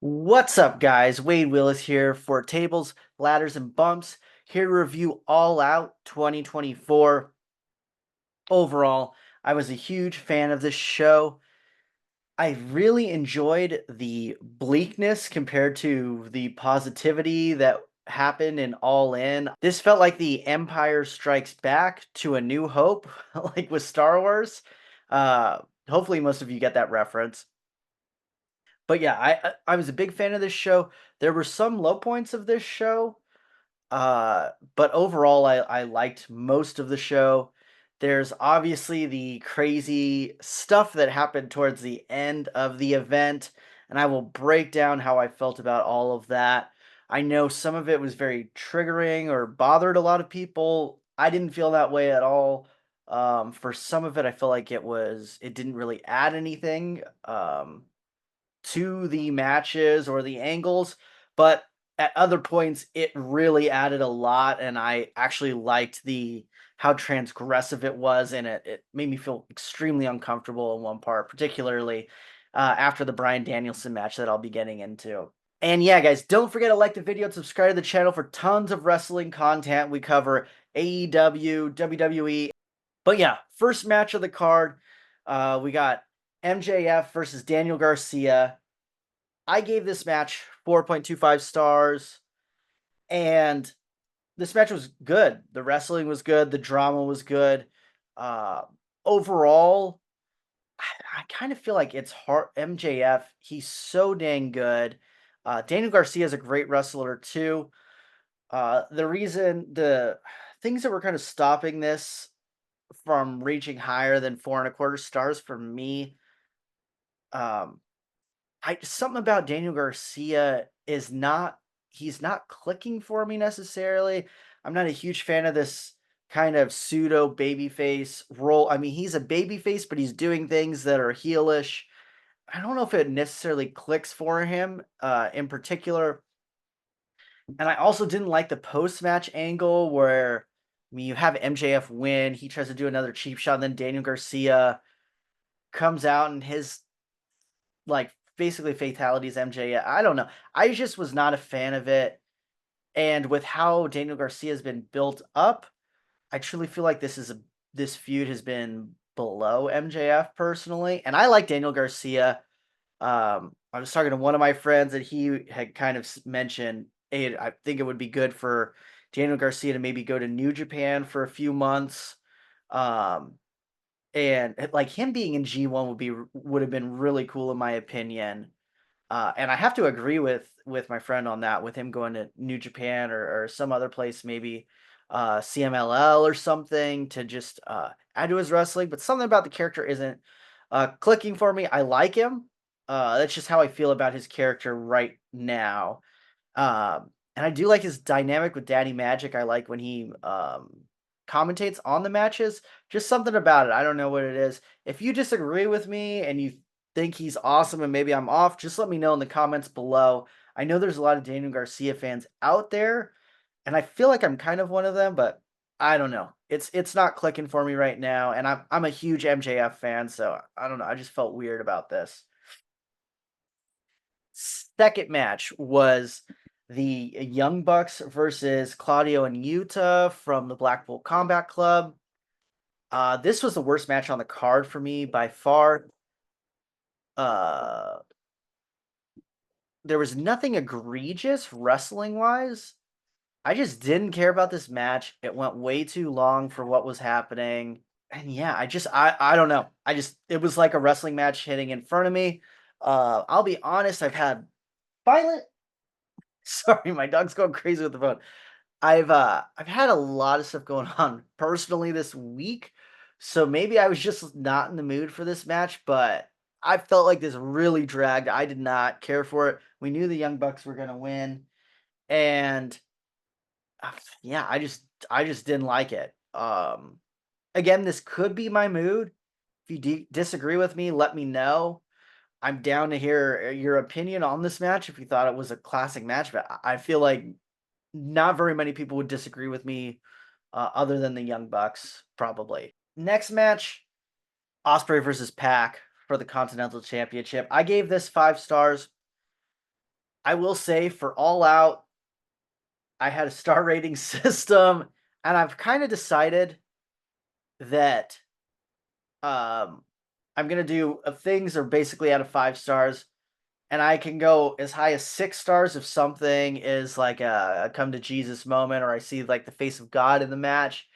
What's up, guys? Wade Willis here for Tables, Ladders, and Bumps, here to review All Out 2024. Overall, I was a huge fan of this show. I really enjoyed the bleakness compared to the positivity that happened in All In. This felt like the Empire Strikes Back to A New Hope, like with Star Wars. Uh, Hopefully, most of you get that reference. But yeah, I was a big fan of this show. There were some low points of this show, but overall, I liked most of the show. There's obviously the crazy stuff that happened towards the end of the event, and I will break down how I felt about all of that. I know some of it was very triggering or bothered a lot of people. I didn't feel that way at all. For some of it, I feel like it didn't really add anything. To the matches or the angles, but at other points it really added a lot, and I actually liked the how transgressive it was, and it made me feel extremely uncomfortable in one part, particularly after the Bryan Danielson match that I'll be getting into. And yeah, guys, don't forget to like the video and subscribe to the channel for tons of wrestling content. We cover AEW, WWE. But yeah, first match of the card, we got MJF versus Daniel Garcia. I gave this match 4.25 stars, and this match was good. The wrestling was good, the drama was good. Uh, Overall, I kind of feel like it's hard. MJF, he's so dang good. Daniel Garcia is a great wrestler too. The things that were kind of stopping this from reaching higher than 4.25 stars for me, um, I something about Daniel Garcia is not he's not clicking for me necessarily. I'm not a huge fan of this kind of pseudo babyface role. I mean, he's a babyface, but he's doing things that are heelish. I don't know if it necessarily clicks for him in particular. And I also didn't like the post-match angle where I mean you have MJF win, he tries to do another cheap shot, and then Daniel Garcia comes out and his like basically fatalities MJ. I don't know. I just was not a fan of it. And with how Daniel Garcia has been built up, I truly feel like this feud has been below MJF personally. And I like Daniel Garcia. I was talking to one of my friends that he had kind of mentioned, hey, I think it would be good for Daniel Garcia to maybe go to New Japan for a few months. Um, and like him being in G1 would have been really cool in my opinion. And I have to agree with my friend on that, with him going to New Japan or some other place, maybe CMLL or something, to just add to his wrestling. But something about the character isn't clicking for me. I like him. That's just how I feel about his character right now. And I do like his dynamic with Daddy Magic. I like when he commentates on the matches. Just something about it. I don't know what it is. If you disagree with me and you think he's awesome and maybe I'm off, just let me know in the comments below. I know there's a lot of Daniel Garcia fans out there, and I feel like I'm kind of one of them, but I don't know. It's not clicking for me right now, and I'm a huge MJF fan, so I don't know. I just felt weird about this. Second match was the Young Bucks versus Claudio and Yuta from the Blackpool Combat Club. This was the worst match on the card for me by far. Uh, there was nothing egregious wrestling wise. I just didn't care about this match. It went way too long for what was happening. And yeah, I don't know. It was like a wrestling match hitting in front of me. I'll be honest, violent sorry, my dog's going crazy with the phone. I've had a lot of stuff going on personally this week, so maybe I was just not in the mood for this match, but I felt like this really dragged. I did not care for it. We knew the Young Bucks were gonna win, and uh, yeah, I just didn't like it. Again, this could be my mood. If you disagree with me, let me know. I'm down to hear your opinion on this match if you thought it was a classic match, but I feel like not very many people would disagree with me, other than the Young Bucks, probably. Next match, Osprey versus Pac for the Continental Championship. I gave this 5 stars. I will say for All Out, I had a star rating system, and I've kind of decided that I'm gonna do things are basically out of 5 stars, and I can go as high as 6 stars if something is like a come to Jesus moment, or I see like the face of God in the match,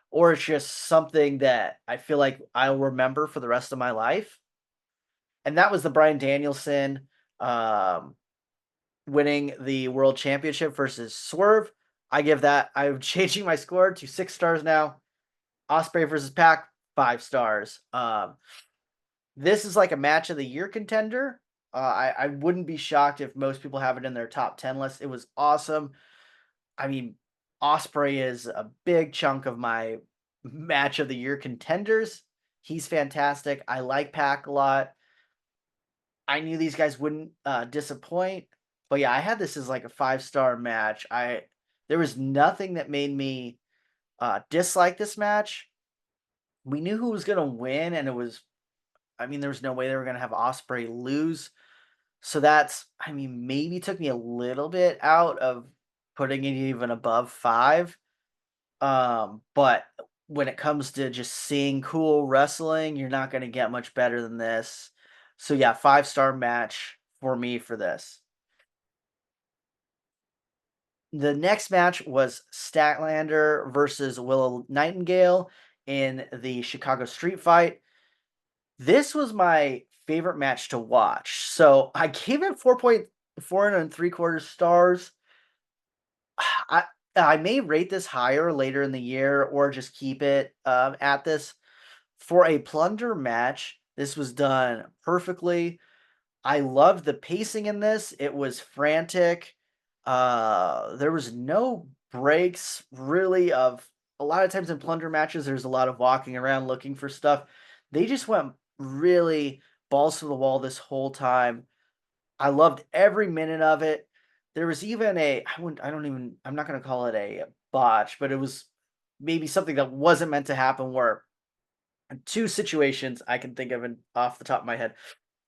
or it's just something that I feel like I'll remember for the rest of my life. And that was the Brian Danielson um, winning the world championship versus Swerve. I'm changing my score to 6 stars now. Osprey versus Pac, 5 stars. This is like a match of the year contender. I wouldn't be shocked if most people have it in their top 10 list. It was awesome. I mean, Osprey is a big chunk of my match of the year contenders. He's fantastic. I like Pac a lot. I knew these guys wouldn't disappoint, but yeah, I had this as like a 5 star match. I There was nothing that made me dislike this match. We knew who was gonna win, and it was I mean, there was no way they were gonna have Osprey lose. So that's I mean, maybe took me a little bit out of putting it even above 5. But when it comes to just seeing cool wrestling, you're not gonna get much better than this. So yeah, 5 star match for me for this. The next match was Statlander versus Willow Nightingale in the Chicago Street Fight. This was my favorite match to watch. So I gave it 4.4 and 3/4 stars. I I may rate this higher later in the year or just keep it at this. For a plunder match, this was done perfectly. I loved the pacing in this. It was frantic. There was no breaks really of a lot of times in plunder matches, there's a lot of walking around looking for stuff. They just went really balls to the wall this whole time. I loved every minute of it. There was even I'm not gonna call it a botch, but it was maybe something that wasn't meant to happen where two situations I can think of off the top of my head.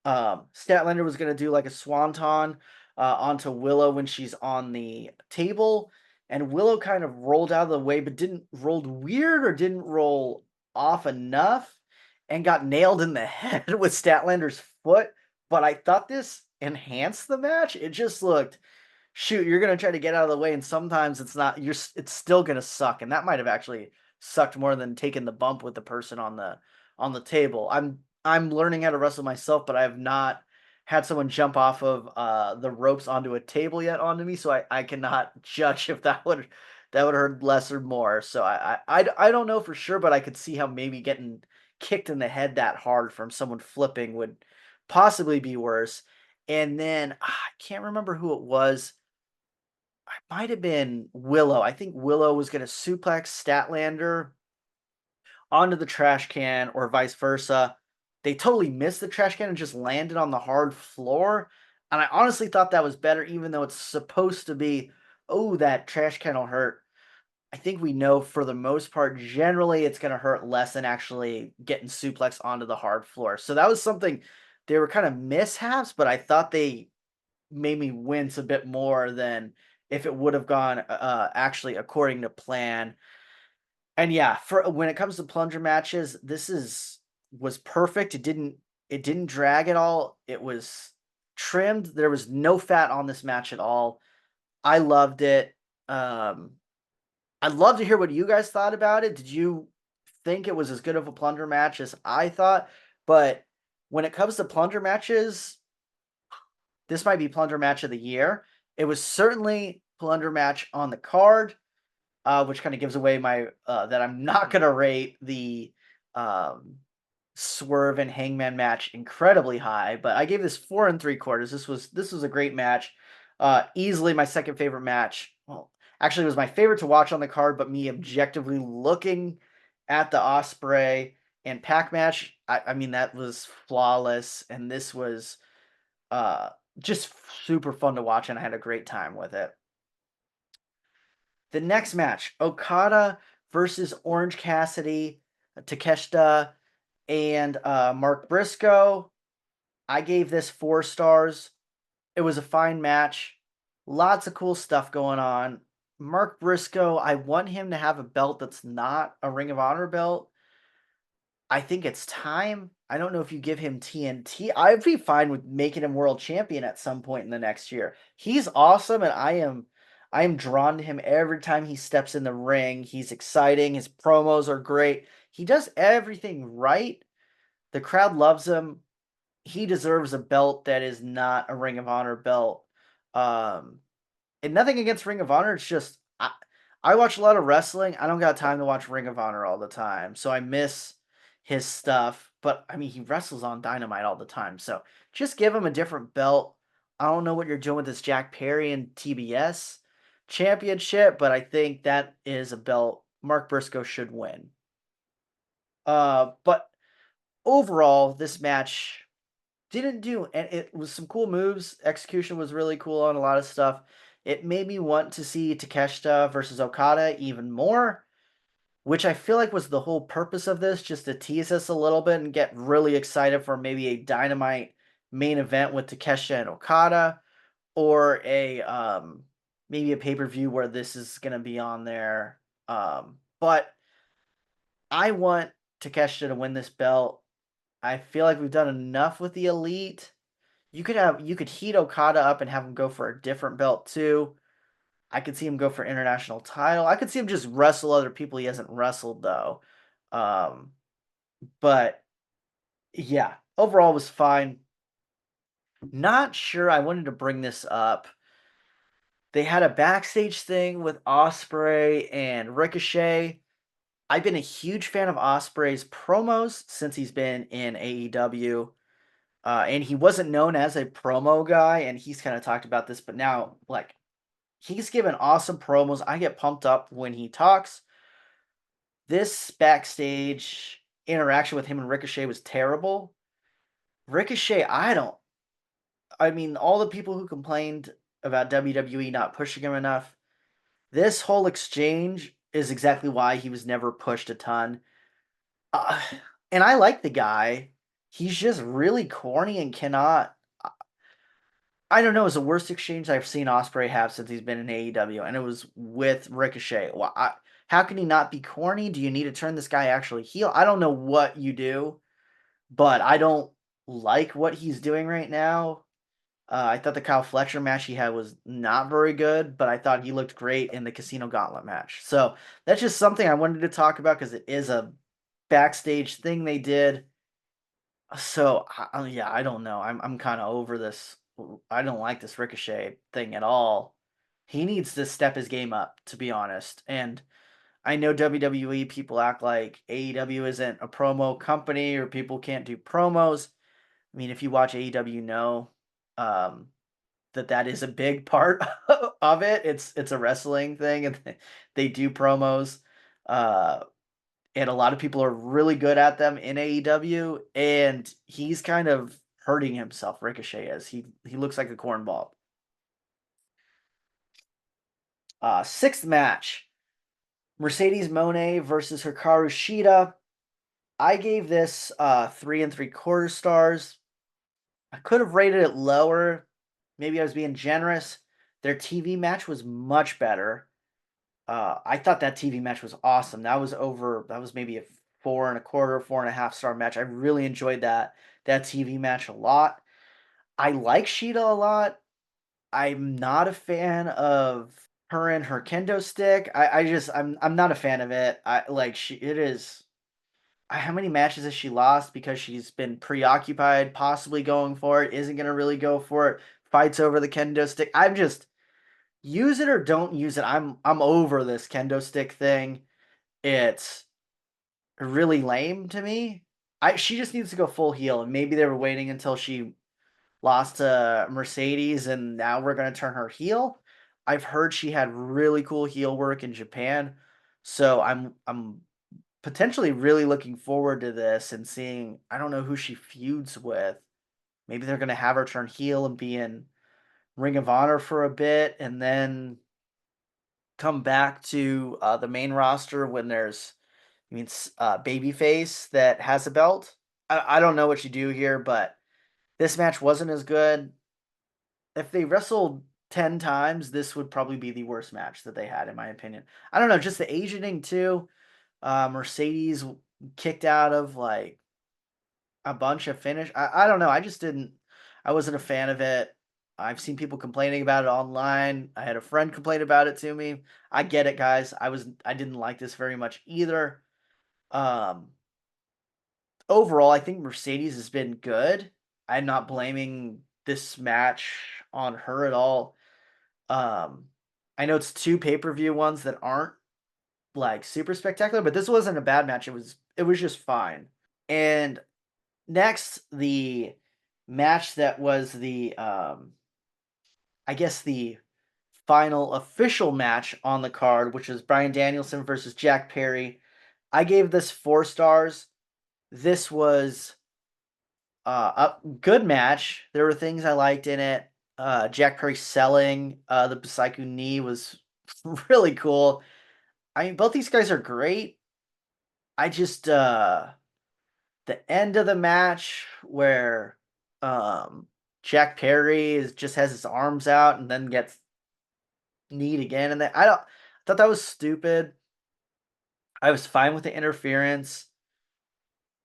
Statlander was gonna do like a swanton onto Willow when she's on the table, and Willow kind of rolled out of the way, but didn't rolled weird or didn't roll off enough, and got nailed in the head with Statlander's foot. But I thought this enhanced the match. It just looked shoot, you're gonna try to get out of the way, and sometimes it's not. It's still gonna suck, and that might have actually sucked more than taking the bump with the person on the table. I'm learning how to wrestle myself, but I have not had someone jump off of the ropes onto a table yet onto me, so I cannot judge if that would hurt less or more. So I don't know for sure, but I could see how maybe getting kicked in the head that hard from someone flipping would possibly be worse. And then I can't remember who it was. It might have been Willow. I think Willow was gonna suplex Statlander onto the trash can or vice versa. They totally missed the trash can and just landed on the hard floor. And I honestly thought that was better, even though it's supposed to be, oh, that trash can will hurt. I think we know for the most part, generally it's going to hurt less than actually getting suplex onto the hard floor. So that was something they were kind of mishaps, but I thought they made me wince a bit more than if it would have gone actually according to plan. And yeah, for when it comes to plunger matches, this is was perfect. It didn't drag at all. It was trimmed. There was no fat on this match at all. I loved it. Um, I'd love to hear what you guys thought about it. Did you think it was as good of a plunger match as I thought? But when it comes to plunger matches, this might be plunger match of the year. It was certainly plunger match on the card, which kind of gives away my that I'm not gonna rate the um, Swerve and Hangman match incredibly high, but I gave this 4 and 3/4. This was a great match. Easily my second favorite match. Well, actually, it was my favorite to watch on the card, but me objectively looking at the Osprey and Pac match, I mean that was flawless, and this was uh, just super fun to watch, and I had a great time with it. The next match, Okada versus Orange Cassidy, Takeshita, and Mark Briscoe. I gave this 4 stars. It was a fine match. Lots of cool stuff going on. Mark Briscoe, I want him to have a belt that's not a Ring of Honor belt. I think it's time. I don't know if you give him TNT. I'd be fine with making him world champion at some point in the next year. He's awesome, and I am drawn to him every time he steps in the ring. He's exciting. His promos are great. He does everything right. The crowd loves him. He deserves a belt that is not a Ring of Honor belt. Um, and nothing against Ring of Honor. It's just I watch a lot of wrestling. I don't got time to watch Ring of Honor all the time, so I miss his stuff. But I mean, he wrestles on Dynamite all the time, so just give him a different belt. I don't know what you're doing with this Jack Perry and TBS championship, but I think that is a belt Mark Briscoe should win. But overall, this match didn't do, and it was some cool moves. Execution was really cool on a lot of stuff. It made me want to see Takeshita versus Okada even more, which I feel like was the whole purpose of this, just to tease us a little bit and get really excited for maybe a Dynamite main event with Takeshita and Okada, or a maybe a pay-per-view where this is gonna be on there. But I want Takeshita to win this belt. I feel like we've done enough with the Elite. You could heat Okada up and have him go for a different belt too. I could see him go for international title. I could see him just wrestle other people he hasn't wrestled though. Um, but yeah, overall it was fine. Not sure I wanted to bring this up. They had a backstage thing with Osprey and Ricochet. I've been a huge fan of Osprey's promos since he's been in AEW. And he wasn't known as a promo guy, and he's kind of talked about this, but now, like, he's given awesome promos. I get pumped up when he talks. This backstage interaction with him and Ricochet was terrible. Ricochet, I mean, all the people who complained about WWE not pushing him enough, this whole exchange is exactly why he was never pushed a ton. Uh, and I like the guy. He's just really corny and cannot. I don't know. It's the worst exchange I've seen Osprey have since he's been in AEW, and it was with Ricochet. How can he not be corny? Do you need to turn this guy actually heel? I don't know what you do, but I don't like what he's doing right now. I thought the Kyle Fletcher match he had was not very good, but I thought he looked great in the Casino Gauntlet match. So that's just something I wanted to talk about because it is a backstage thing they did. So, yeah, I don't know. I'm kind of over this. I don't like this Ricochet thing at all. He needs to step his game up, to be honest. And I know WWE people act like AEW isn't a promo company or people can't do promos. I mean, if you watch AEW, you know um, that is a big part of it. It's a wrestling thing, and they do promos. Uh, and a lot of people are really good at them in AEW, and he's kind of hurting himself. Ricochet is. He looks like a cornball. Sixth match: Mercedes Moné versus Hikaru Shida. I gave this 3 3/4 stars. I could have rated it lower. Maybe I was being generous. Their TV match was much better. I thought that TV match was awesome. That was maybe a 4 1/4, 4.5 star match. I really enjoyed that TV match a lot. I like Sheeta a lot. I'm not a fan of her and her kendo stick. I'm not a fan of it. I like she it is how many matches has she lost because she's been preoccupied, possibly going for it, isn't gonna really go for it, fights over the kendo stick. I'm just use it or don't use it. I'm over this kendo stick thing. It's really lame to me. I She just needs to go full heel, and maybe they were waiting until she lost to Mercedes, and now we're gonna turn her heel. I've heard she had really cool heel work in Japan, so I'm potentially really looking forward to this and seeing. I don't know who she feuds with. Maybe they're gonna have her turn heel and be in Ring of Honor for a bit, and then come back to the main roster when there's babyface that has a belt. I don't know what you do here, but this match wasn't as good. if they wrestled 10 times, this would probably be the worst match that they had, in my opinion. I don't know, just the Asianing too. Mercedes kicked out of like a bunch of finish. I don't know. I just didn't. I wasn't a fan of it. I've seen people complaining about it online. I had a friend complain about it to me. I get it, guys. I didn't like this very much either. Um, Overall, I think Mercedes has been good. I'm not blaming this match on her at all. Um, I know it's two pay-per-view ones that aren't like super spectacular, but this wasn't a bad match. It was just fine. And next, the match that was the I guess the final official match on the card, which was Bryan Danielson versus Jack Perry. I gave this 4 stars. This was a good match. There were things I liked in it. Jack Perry selling the Psycho knee was really cool. I mean, both these guys are great. I just the end of the match where um Jack Perry just has his arms out and then gets kneed again, and then I thought that was stupid. I was fine with the interference.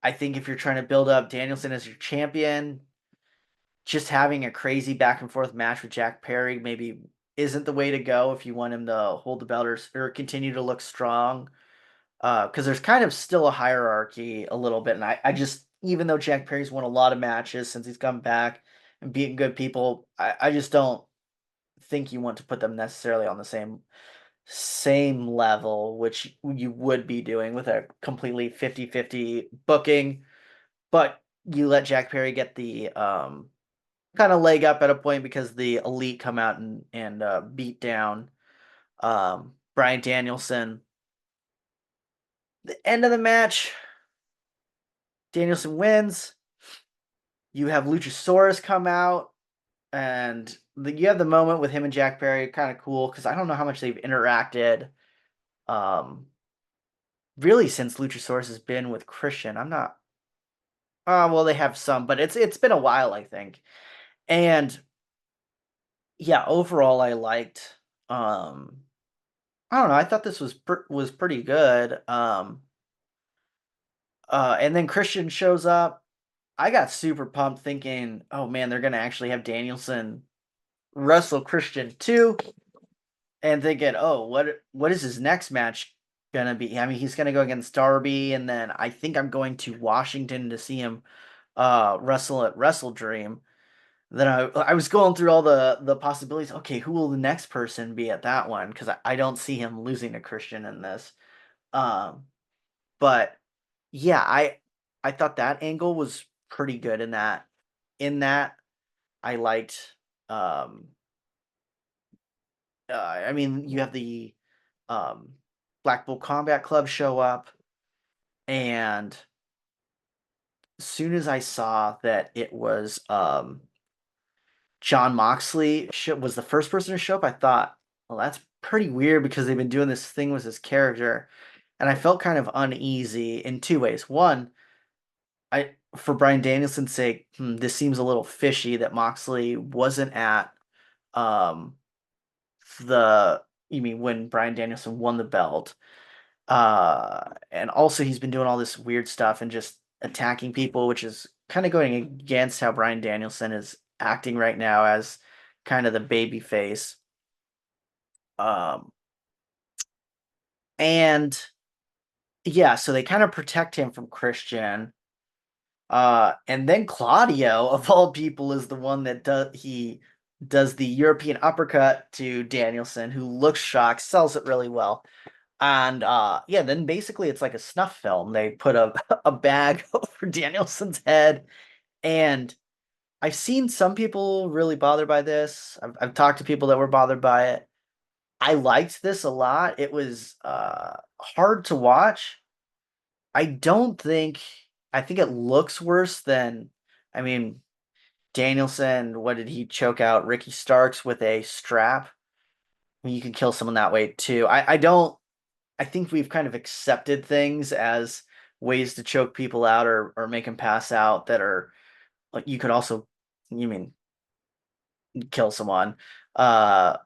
I think if you're trying to build up Danielson as your champion, just having a crazy back and forth match with Jack Perry maybe isn't the way to go if you want him to hold the belt or continue to look strong. Because there's kind of still a hierarchy a little bit, and I just even though Jack Perry's won a lot of matches since he's come back and beaten good people, I just don't think you want to put them necessarily on the same level, which you would be doing with a completely 50-50 booking. But you let Jack Perry get the kind of leg up at a point because the Elite come out and beat down Bryan Danielson. The end of the match, Danielson wins. You have Luchasaurus come out, and you have the moment with him and Jack Perry, kind of cool because I don't know how much they've interacted. Um, Really, since Luchasaurus has been with Christian, I'm not. Well, they have some, but it's been a while, I think. And yeah, overall, I liked. I don't know. I thought this was pretty good. And then Christian shows up. I got super pumped, thinking, "Oh man, they're gonna actually have Danielson wrestle Christian too." And thinking, "Oh, what is his next match gonna be?" I mean, he's gonna go against Darby, and then I think I'm going to Washington to see him wrestle at Wrestle Dream. Then I was going through all the possibilities. Okay, who will the next person be at that one? Because I don't see him losing to Christian in this. Um, but yeah, I thought that angle was pretty good in that. In that, I liked. Um, I mean, you have the um, Black Bull Combat Club show up, and as soon as I saw that it was John Moxley was the first person to show up, I thought, well, that's pretty weird because they've been doing this thing with his character, and I felt kind of uneasy in two ways. One, for Bryan Danielson's sake, this seems a little fishy that Moxley wasn't at um the you mean when Bryan Danielson won the belt. And also he's been doing all this weird stuff and just attacking people, which is kind of going against how Bryan Danielson is acting right now as kind of the baby face. Um, and yeah, so they kind of protect him from Christian. And then Claudio, of all people, is the one that does the European uppercut to Danielson, who looks shocked, sells it really well. And yeah, then basically it's like a snuff film. They put a a bag over Danielson's head, and I've seen some people really bothered by this. I've talked to people that were bothered by it. I liked this a lot. It was hard to watch. I don't think I think it looks worse than I mean Danielson, what did he choke out Ricky Starks with a strap? I mean, you can kill someone that way too. I don't I think we've kind of accepted things as ways to choke people out or make them pass out that are like you could also you mean kill someone. Uh,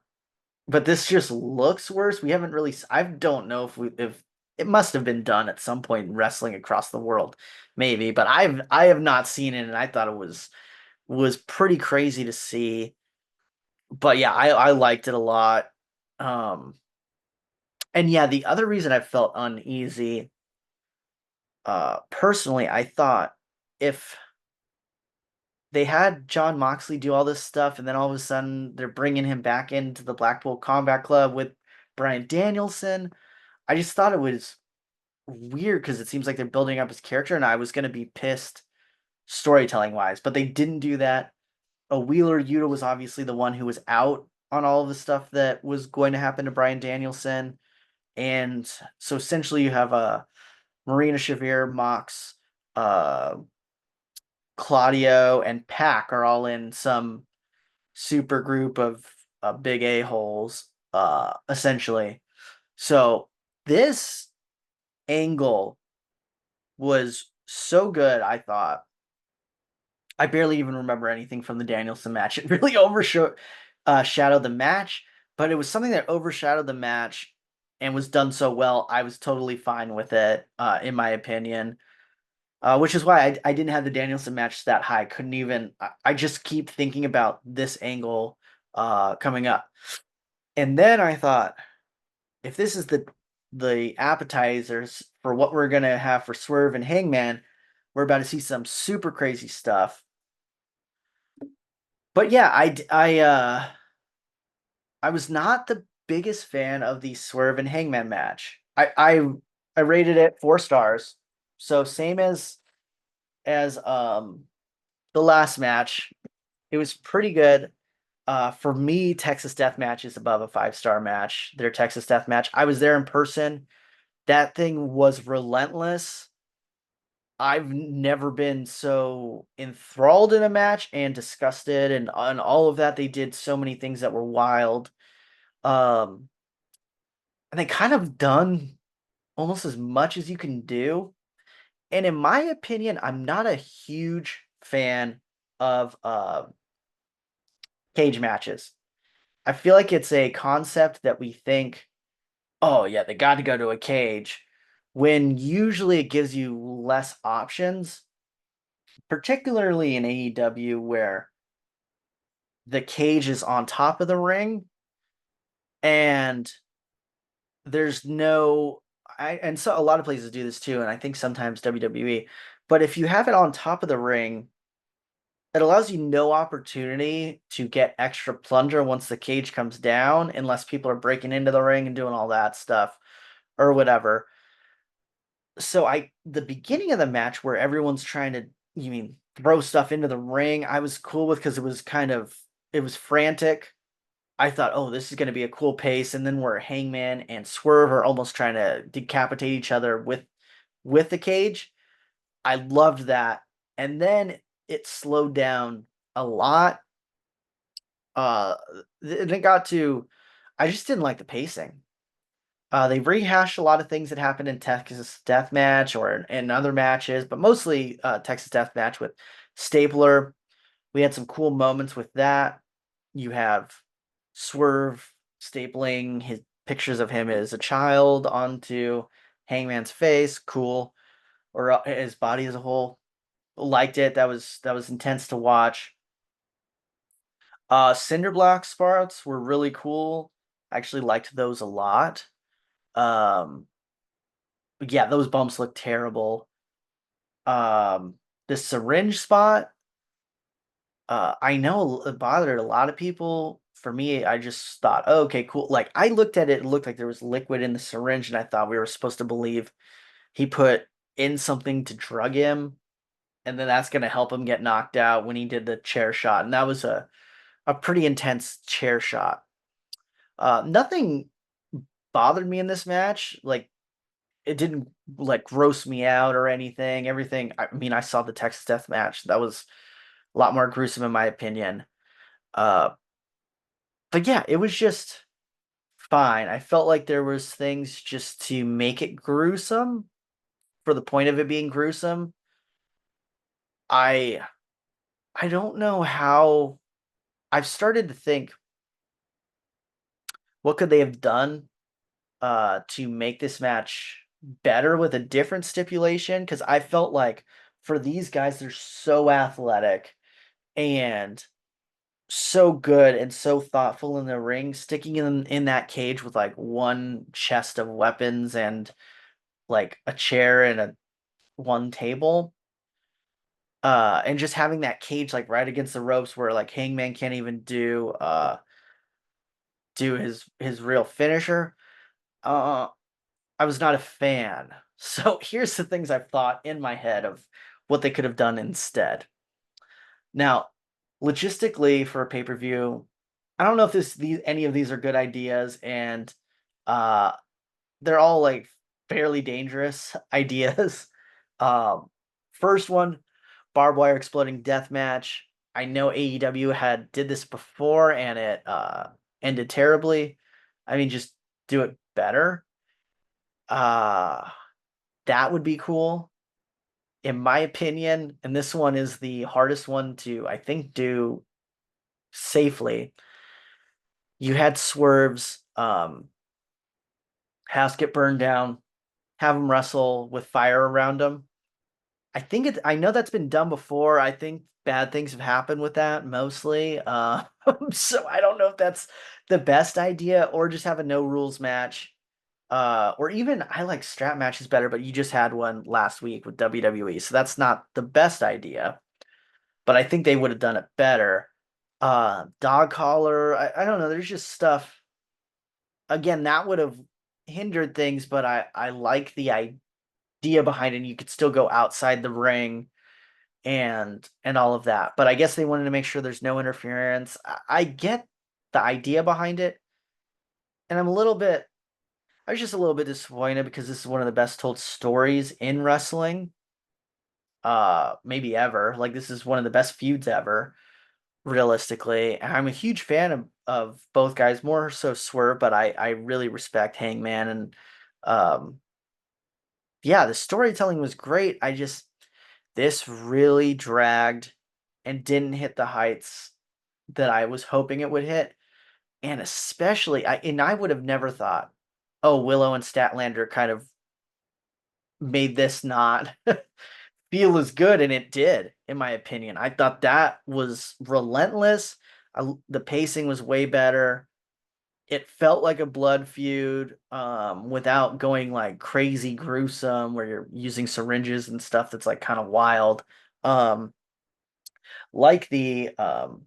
but this just looks worse. We haven't really. I don't know if it must have been done at some point in wrestling across the world, maybe. But I have not seen it, and I thought it was pretty crazy to see. But yeah, I liked it a lot. Um, and yeah, the other reason I felt uneasy, personally, I thought if they had John Moxley do all this stuff, and then all of a sudden they're bringing him back into the Blackpool Combat Club with Bryan Danielson. I just thought it was weird because it seems like they're building up his character, and I was going to be pissed storytelling wise, but they didn't do that. A Wheeler Yuta was obviously the one who was out on all of the stuff that was going to happen to Bryan Danielson, and so essentially you have a Marina Shafir, Mox, uh, Claudio, and Pac are all in some super group of big a-holes, essentially. So this angle was so good, I thought. I barely even remember anything from the Danielson match. It really overshadowed the match, but it was something that overshadowed the match and was done so well. I was totally fine with it, in my opinion. Which is why I didn't have the Danielson match that high. Couldn't even. I just keep thinking about this angle coming up, and then I thought, if this is the appetizers for what we're gonna have for Swerve and Hangman, we're about to see some super crazy stuff. But yeah, I was not the biggest fan of the Swerve and Hangman match. I rated it 4 stars, so same as the last match. It was pretty good. For me, Texas Death Match is above a 5 star match. Their Texas Death Match. I was there in person. That thing was relentless. I've never been so enthralled in a match and disgusted and all of that. They did so many things that were wild. Um, and they kind of done almost as much as you can do. And in my opinion, I'm not a huge fan of cage matches. I feel like it's a concept that we think, oh yeah, they got to go to a cage, when usually it gives you less options, particularly in AEW where the cage is on top of the ring and there's no and so a lot of places do this too, and I think sometimes WWE, but if you have it on top of the ring, it allows you no opportunity to get extra plunger once the cage comes down, unless people are breaking into the ring and doing all that stuff or whatever. So the beginning of the match where everyone's trying to, you mean, throw stuff into the ring, I was cool with because it was frantic. I thought, oh, this is going to be a cool pace, and then where Hangman and Swerve are almost trying to decapitate each other with the cage. I loved that, and then it slowed down a lot. Uh, it got to, I just didn't like the pacing. They rehashed a lot of things that happened in Texas Deathmatch or in other matches, but mostly Texas Deathmatch with Stapler. We had some cool moments with that. You have Swerve stapling his pictures of him as a child onto Hangman's face. Cool. Or his body as a whole. Liked it. That was intense to watch. Cinder block sprouts were really cool. I actually liked those a lot. Um, but yeah, those bumps look terrible. Um, the syringe spot, I know it bothered a lot of people. For me, I just thought, oh, okay, cool. Like I looked at it, it looked like there was liquid in the syringe, and I thought we were supposed to believe he put in something to drug him, and then that's gonna help him get knocked out when he did the chair shot. And that was a pretty intense chair shot. Nothing bothered me in this match. Like it didn't like gross me out or anything. Everything. I mean, I saw the Texas Death Match. That was a lot more gruesome in my opinion. Uh, but yeah, it was just fine. I felt like there was things just to make it gruesome for the point of it being gruesome. I I don't know how. I've started to think, what could they have done to make this match better with a different stipulation? Because I felt like for these guys, they're so athletic and so good and so thoughtful in the ring, sticking in that cage with like one chest of weapons and like a chair and a one table. And just having that cage like right against the ropes where like Hangman can't even do his real finisher. Uh I was not a fan. So here's the things I've thought in my head of what they could have done instead. Now, logistically for a pay-per-view, I don't know if any of these are good ideas, and uh they're all like fairly dangerous ideas. Um First one, barbed wire exploding death match. I know AEW had did this before and it ended terribly. I mean, just do it better. Uh that would be cool in my opinion, and this one is the hardest one to, I think, do safely. You had Swerve's house get burned down, have him wrestle with fire around him. I know that's been done before. I think bad things have happened with that mostly. So I don't know if that's the best idea, or just have a no rules match. Or even I like strap matches better, but you just had one last week with WWE, so that's not the best idea. But I think they would have done it better. Dog collar, I don't know. There's just stuff. Again, that would have hindered things, but I like the idea behind it. You could still go outside the ring and all of that. But I guess they wanted to make sure there's no interference. I get the idea behind it, and I was just a little bit disappointed because this is one of the best told stories in wrestling, maybe ever. Like this is one of the best feuds ever, realistically. And I'm a huge fan of both guys, more so Swerve, but I really respect Hangman. And um yeah, the storytelling was great. This really dragged and didn't hit the heights that I was hoping it would hit. And especially I would have never thought, oh, Willow and Statlander kind of made this not feel as good, and it did, in my opinion. I thought that was relentless. The pacing was way better. It felt like a blood feud, without going like crazy gruesome, where you're using syringes and stuff that's like kind of wild. Um, like the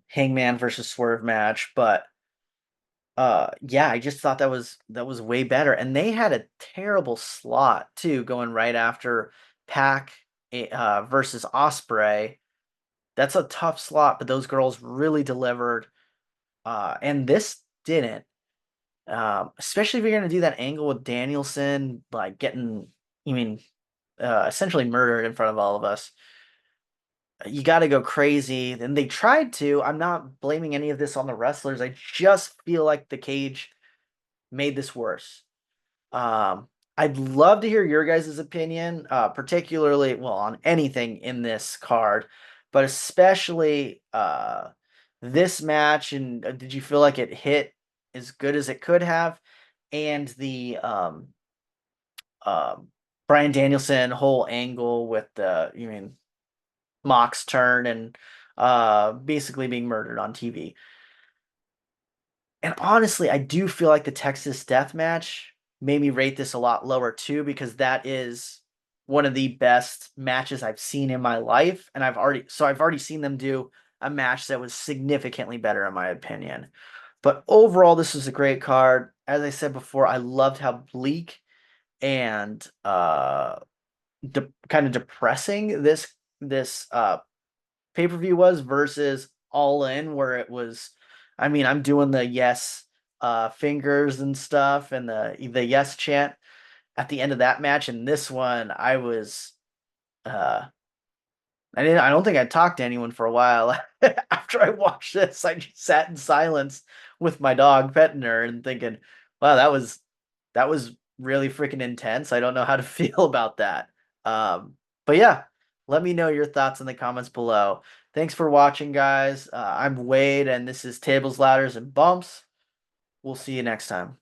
Hangman versus Swerve match, but yeah, I just thought that was way better. And they had a terrible slot too, going right after Pac versus Osprey. That's a tough slot, but those girls really delivered. And this didn't. Especially if you're gonna do that angle with Danielson, like getting, you mean, essentially murdered in front of all of us. You got to go crazy. And they tried to. I'm not blaming any of this on the wrestlers. I just feel like the cage made this worse. Um, I'd love to hear your guys' opinion, particularly, well, on anything in this card, but especially this match. And did you feel like it hit as good as it could have? And the um, Brian Danielson whole angle with the, you mean, Mox turn and basically being murdered on TV. And honestly, I do feel like the Texas Death Match made me rate this a lot lower too, because that is one of the best matches I've seen in my life. And I've already seen them do a match that was significantly better in my opinion. But overall, this was a great card. As I said before, I loved how bleak and kind of depressing this pay-per-view was versus All In, where it was, I mean, I'm doing the yes fingers and stuff and the yes chant at the end of that match. And this one uh I don't think I talked to anyone for a while. After I watched this, I just sat in silence with my dog petting her and thinking, wow, that was really freaking intense. I don't know how to feel about that. But yeah, let me know your thoughts in the comments below. Thanks for watching, guys. I'm Wade, and this is Tables, Ladders, and Bumps. We'll see you next time.